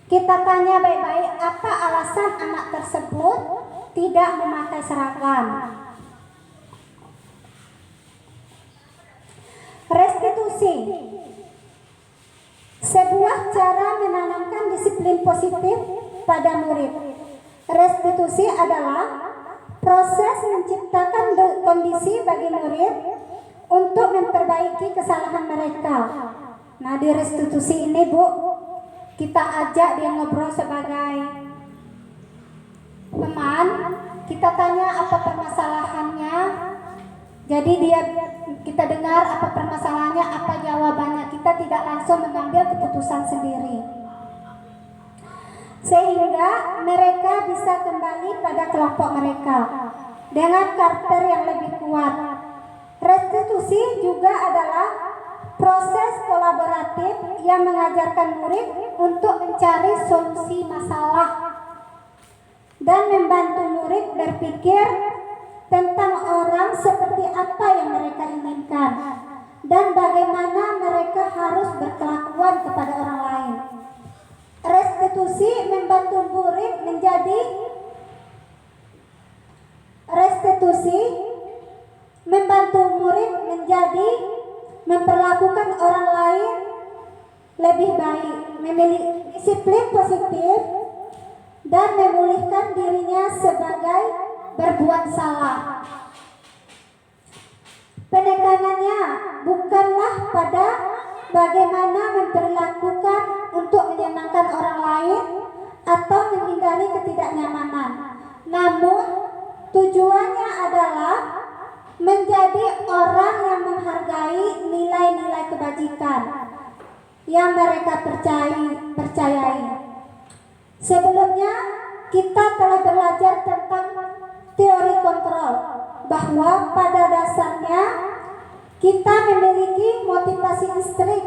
Kita tanya baik-baik apa alasan anak tersebut tidak memakai seragam. Restitusi, sebuah cara menanamkan disiplin positif pada murid. Restitusi adalah Proses menciptakan kondisi bagi murid untuk memperbaiki kesalahan mereka. Nah, di restitusi ini Bu, kita ajak dia ngobrol sebagai teman, kita tanya apa permasalahannya. Jadi kita dengar apa permasalahannya, apa jawabannya. Kita tidak langsung mengambil keputusan sendiri, sehingga mereka bisa kembali pada kelompok mereka dengan karakter yang lebih kuat. Restitusi juga adalah proses kolaboratif yang mengajarkan murid untuk mencari solusi masalah dan membantu murid berpikir tentang orang seperti apa yang mereka inginkan dan bagaimana mereka harus berkelakuan kepada orang lain. Restitusi membantu murid menjadi memperlakukan orang lain lebih baik, memiliki disiplin positif dan memulihkan dirinya sebagai berbuat salah. Penekanannya bukanlah pada bagaimana memperlakukan untuk menyenangkan orang lain atau menghindari ketidaknyamanan, namun tujuannya adalah menjadi orang yang menghargai nilai-nilai kebajikan yang mereka percayai. Sebelumnya kita telah belajar tentang teori kontrol, bahwa pada dasarnya kita memiliki motivasi instrik,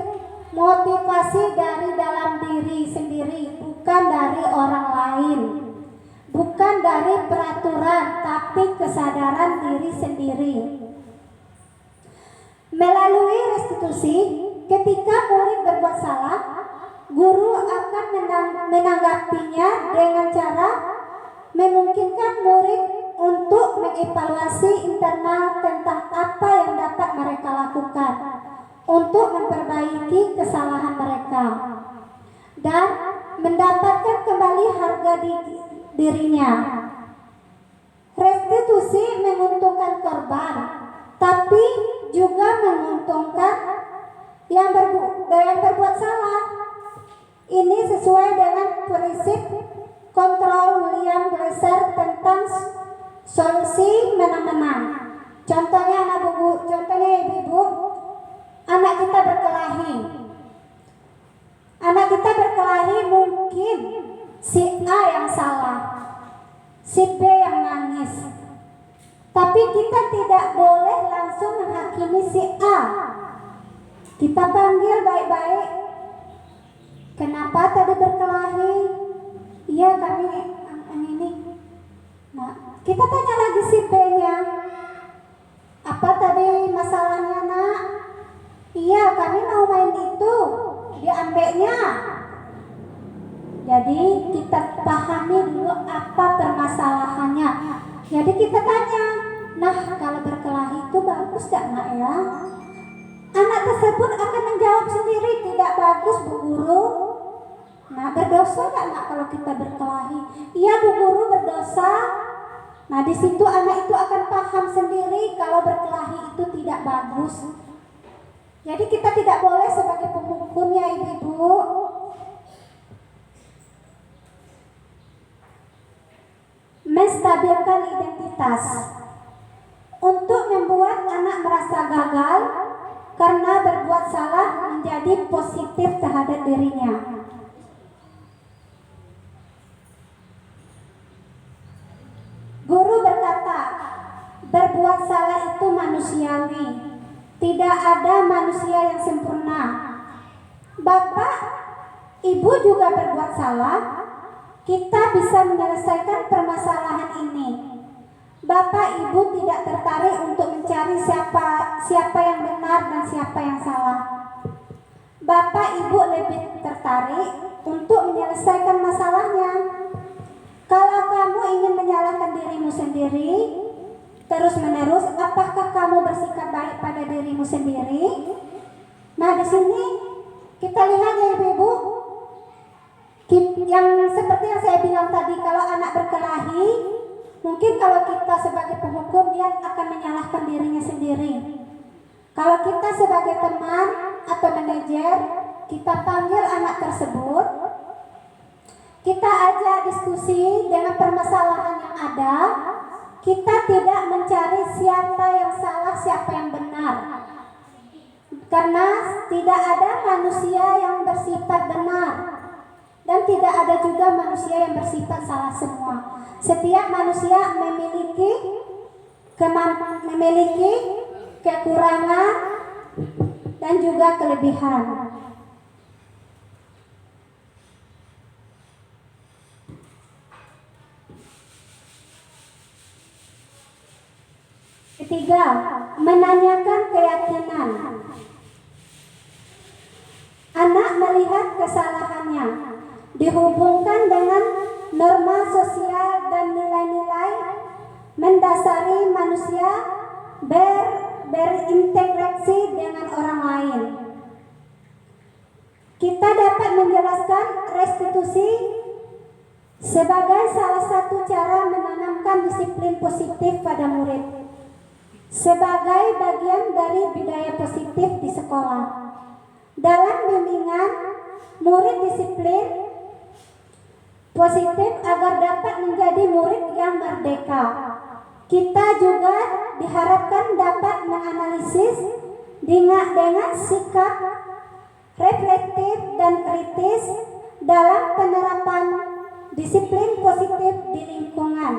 motivasi dari dalam diri sendiri, bukan dari orang lain, bukan dari peraturan, tapi kesadaran diri sendiri. Melalui restitusi, ketika murid berbuat salah, guru akan menanggapinya dengan cara memungkinkan murid untuk mengevaluasi internal tentang apa yang dapat mereka lakukan untuk memperbaiki kesalahan mereka dan mendapatkan kembali harga dirinya. Restitusi menguntungkan korban, tapi juga menguntungkan yang berbuat salah. Ini sesuai dengan prinsip kontrol William Glasser tentang solusi menang-menang. Contohnya ibu-ibu, anak kita berkelahi. Anak kita berkelahi, mungkin si A yang salah, si B yang nangis. Tapi kita tidak boleh langsung menghakimi si A. Kita panggil baik-baik. Kenapa tadi berkelahi? Iya, kami ini. Nah, kita tanya lagi si B-nya. Apa tadi masalahnya, Nak? Iya, kami mau main itu. Diambilnya. Jadi kita pahami dulu apa permasalahannya. Jadi kita tanya, nah kalau berkelahi itu bagus gak, Nak ya? Anak tersebut akan menjawab sendiri, tidak bagus Bu Guru. Nah, berdosa gak, Nak, kalau kita berkelahi? Iya Bu Guru, berdosa. Nah, di situ anak itu akan paham sendiri kalau berkelahi itu tidak bagus. Jadi kita tidak boleh sebagai penghukumnya, ibu-ibu. Menstabilkan identitas untuk membuat anak merasa gagal karena berbuat salah menjadi positif terhadap dirinya. Guru berkata, berbuat salah itu manusiawi. Tidak ada manusia yang sempurna. Bapak, Ibu juga berbuat salah. Kita bisa menyelesaikan permasalahan ini. Bapak Ibu tidak tertarik untuk mencari siapa yang benar dan siapa yang salah. Bapak Ibu lebih tertarik untuk menyelesaikan masalahnya. Kalau kamu ingin menyalahkan dirimu sendiri terus-menerus, apakah kamu bersikap baik pada dirimu sendiri? Nah, di sini kita lihat ya Ibu-ibu, yang seperti yang saya bilang tadi, kalau anak berkelahi, mungkin kalau kita berlaku hukum, dia akan menyalahkan dirinya sendiri. Kalau kita sebagai teman atau manajer, kita panggil anak tersebut, kita ajak diskusi dengan permasalahan yang ada, kita tidak mencari siapa yang salah, siapa yang benar. Karena tidak ada manusia yang bersifat benar dan tidak ada juga manusia yang bersifat salah semua. Setiap manusia memiliki kekurangan dan juga kelebihan. Ketiga, menanyakan keyakinan. Anak melihat kesalahannya dihubungkan dengan norma sosial dan nilai-nilai mendasari manusia berinteraksi dengan orang lain. Kita dapat menjelaskan restitusi sebagai salah satu cara menanamkan disiplin positif pada murid, sebagai bagian dari budaya positif di sekolah. Dalam bimbingan, murid disiplin positif agar dapat menjadi murid yang merdeka. Kita juga diharapkan dapat menganalisis dengan sikap reflektif dan kritis dalam penerapan disiplin positif di lingkungan.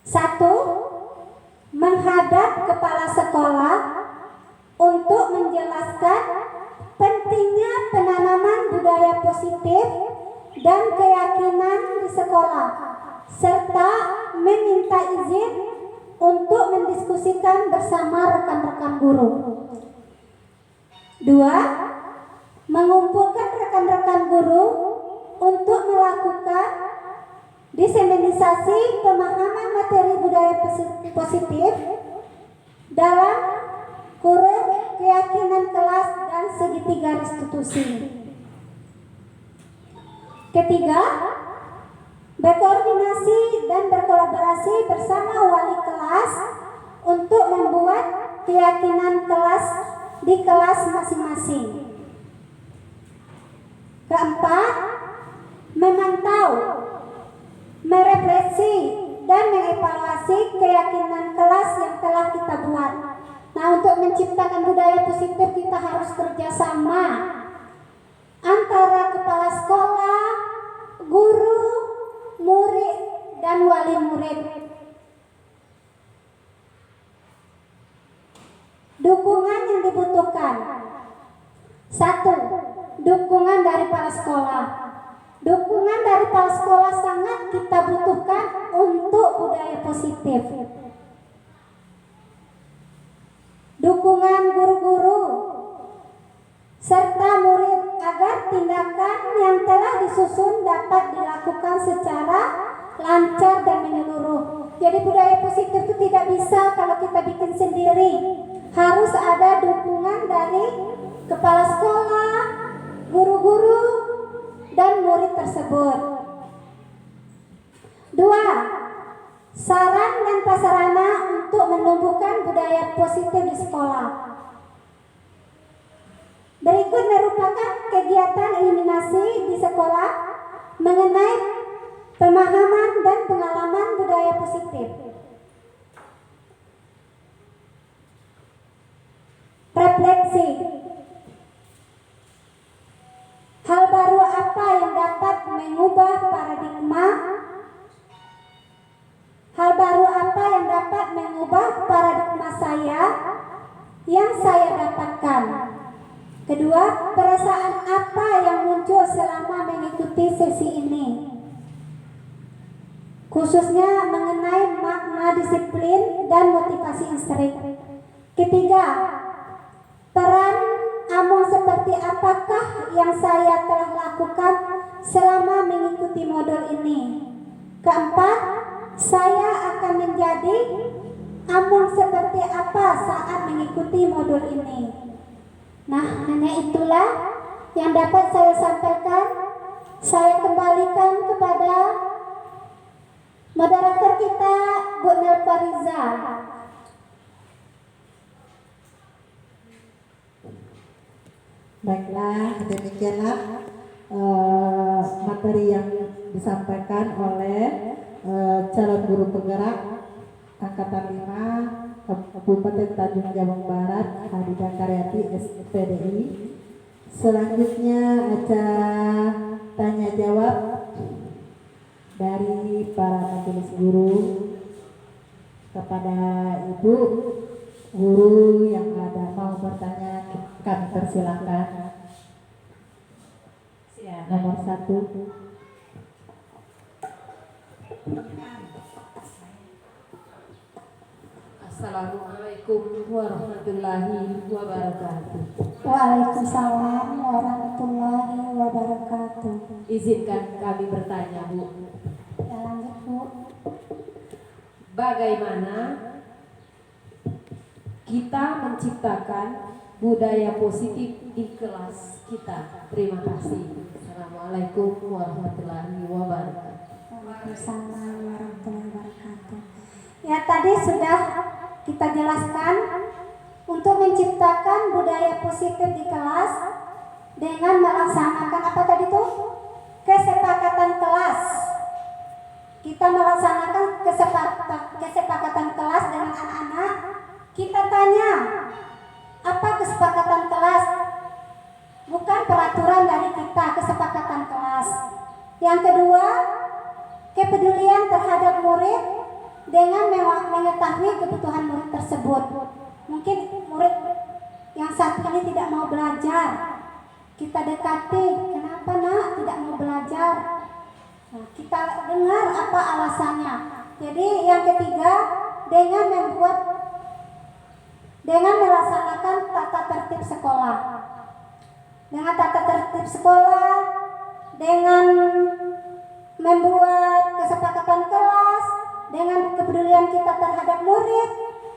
Satu, menghadap kepala sekolah untuk menjelaskan pentingnya penanaman budaya positif dan keyakinan di sekolah, serta meminta izin untuk mendiskusikan bersama rekan-rekan guru. Dua, mengumpulkan rekan-rekan guru untuk melakukan diseminasi pemahaman materi budaya positif dalam kurun keyakinan kelas dan segitiga restitusi. Ketiga, berkoordinasi dan berkolaborasi bersama wali kelas untuk membuat keyakinan kelas di kelas masing-masing. Keempat, memantau, merefleksi dan mengevaluasi keyakinan kelas yang telah kita buat. Nah, untuk menciptakan budaya positif kita harus kerjasama antara kepala sekolah, guru, murid, dan wali murid. Dukungan yang dibutuhkan. Satu, dukungan dari para sekolah. Dukungan dari para sekolah sangat kita butuhkan untuk budaya positif. Dukungan guru-guru serta murid agar tindakan yang telah disusun dapat dilakukan secara lancar dan menyeluruh. Jadi budaya positif itu tidak bisa kalau kita bikin sendiri. Harus ada dukungan dari kepala sekolah, guru-guru, dan murid tersebut. Dua, saran dan prasarana untuk menumbuhkan budaya positif di sekolah. Berikut merupakan kegiatan eliminasi di sekolah mengenai pemahaman dan pengalaman budaya positif. Refleksi. Hal baru apa yang dapat mengubah paradigma? Hal baru apa yang dapat mengubah paradigma saya yang saya dapatkan? Kedua, perasaan apa yang muncul selama mengikuti sesi ini? Khususnya mengenai makna disiplin dan motivasi instrik. Ketiga, peran Among seperti apakah yang saya telah lakukan selama mengikuti modul ini? Keempat, saya akan menjadi Among seperti apa saat mengikuti modul ini? Nah, hanya itulah yang dapat saya sampaikan, saya kembalikan kepada moderator kita, Bu Nel Fariza. Baiklah, demikianlah materi yang disampaikan oleh calon guru penggerak Angkatan 5 Kabupaten Tanjung Jabung Barat, Hadida Karyati SPDI. Selanjutnya ada tanya jawab dari para majelis guru kepada ibu guru yang ada mau bertanya, kami persilahkan. Nomor 1. Assalamualaikum warahmatullahi wabarakatuh. Waalaikumsalam warahmatullahi wabarakatuh. Izinkan kami bertanya, Bu. Ya, lanjut, Bu. Bagaimana kita menciptakan budaya positif di kelas kita? Terima kasih. Assalamualaikum warahmatullahi wabarakatuh. Waalaikumsalam warahmatullahi wabarakatuh. Ya, tadi sudah kita jelaskan untuk menciptakan budaya positif di kelas dengan melaksanakan apa tadi tuh? Kesepakatan kelas. Kita melaksanakan kesepakatan kelas dengan anak-anak. Kita tanya, apa kesepakatan kelas? Bukan peraturan dari kita, kesepakatan kelas. Yang kedua, kepedulian terhadap murid dengan mengetahui kebutuhan murid tersebut. Mungkin murid yang satu ini tidak mau belajar, kita dekati, kenapa nak tidak mau belajar? Nah, kita dengar apa alasannya. Jadi yang ketiga, dengan melaksanakan tata tertib sekolah. Dengan tata tertib sekolah, dengan membuat kesepakatan kelas, dengan kepedulian kita terhadap murid,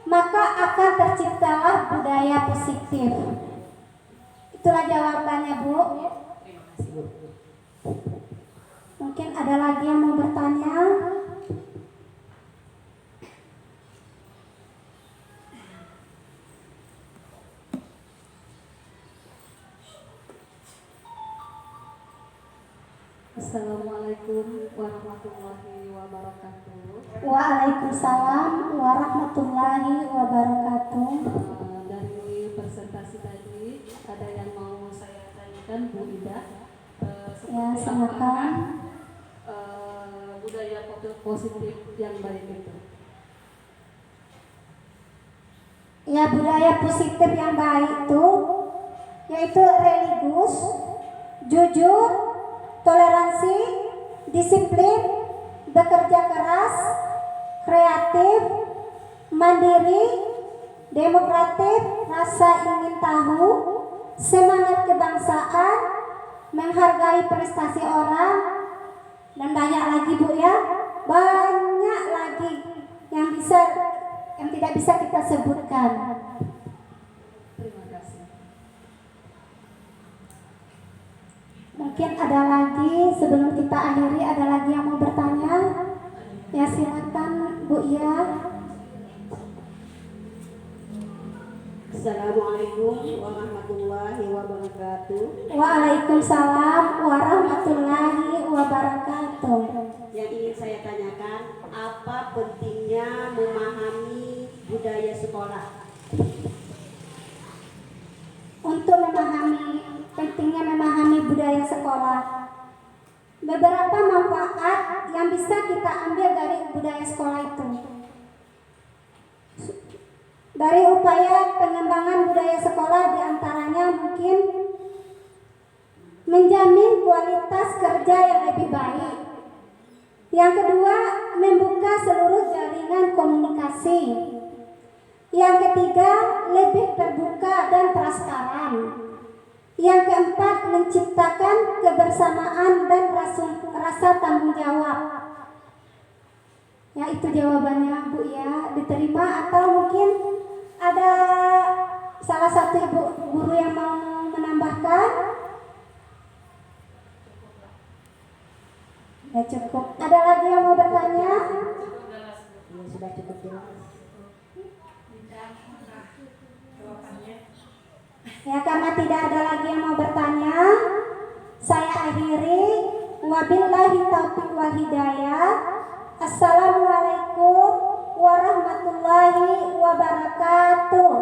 maka akan terciptalah budaya positif. Itulah jawabannya, Bu. Terima kasih, Bu. Mungkin ada lagi yang mau bertanya? Assalamualaikum warahmatullahi wabarakatuh. Waalaikumsalam warahmatullahi wabarakatuh. Dari presentasi tadi ada yang mau saya tanyakan, Bu Ida. Ya, silakan. Budaya positif yang baik itu. Ya, budaya positif yang baik itu yaitu religius, jujur, toleransi, disiplin, bekerja keras, kreatif, mandiri, demokratif, rasa ingin tahu, semangat kebangsaan, menghargai prestasi orang, dan banyak lagi, Bu, ya, banyak lagi yang tidak bisa kita sebutkan. Terima kasih. Mungkin ada lagi sebelum kita akhiri, ada lagi yang mau bertanya? Ya, silakan, Bu. Ya. Assalamualaikum warahmatullahi wabarakatuh. Waalaikumsalam warahmatullahi wabarakatuh. Yang ingin saya tanyakan, apa pentingnya memahami budaya sekolah? Untuk pentingnya memahami budaya sekolah. Beberapa manfaat yang bisa kita ambil dari budaya sekolah itu. Dari upaya pengembangan budaya sekolah diantaranya mungkin menjamin kualitas kerja yang lebih baik. Yang kedua, membuka seluruh jaringan komunikasi. Yang ketiga, lebih terbuka dan transparan. Yang keempat, menciptakan kebersamaan dan rasa tanggung jawab. Ya, itu jawabannya, Bu, ya. Diterima atau mungkin ada salah satu ibu guru yang mau menambahkan? Ya cukup. Ada lagi yang mau bertanya? Ya, sudah cukup jelas. Ya, karena tidak ada lagi yang mau bertanya, saya akhiri. Wabillahi taufiq wal hidayah. Assalamualaikum warahmatullahi wabarakatuh.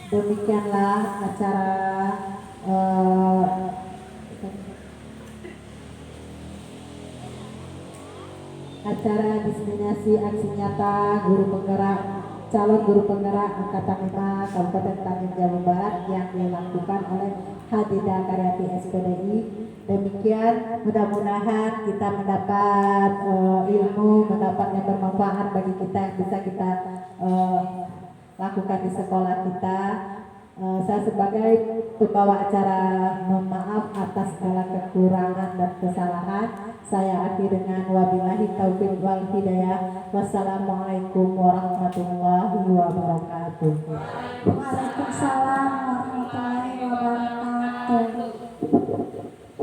Demikianlah acara acara diseminasi aksi nyata guru penggerak calon guru penggerak angkatan 5 Kabupaten Tanjung Jabung Barat yang dilakukan oleh Hadida Karyati SPDI. Demikian, mudah-mudahan kita mendapat ilmu, mendapat yang bermanfaat bagi kita yang bisa kita lakukan di sekolah kita. Saya sebagai pembawa acara mohon maaf atas segala kekurangan dan kesalahan. Saya akhiri dengan wabillahi taufiq wal hidayah. Wassalamualaikum warahmatullahi wabarakatuh. Waalaikumsalam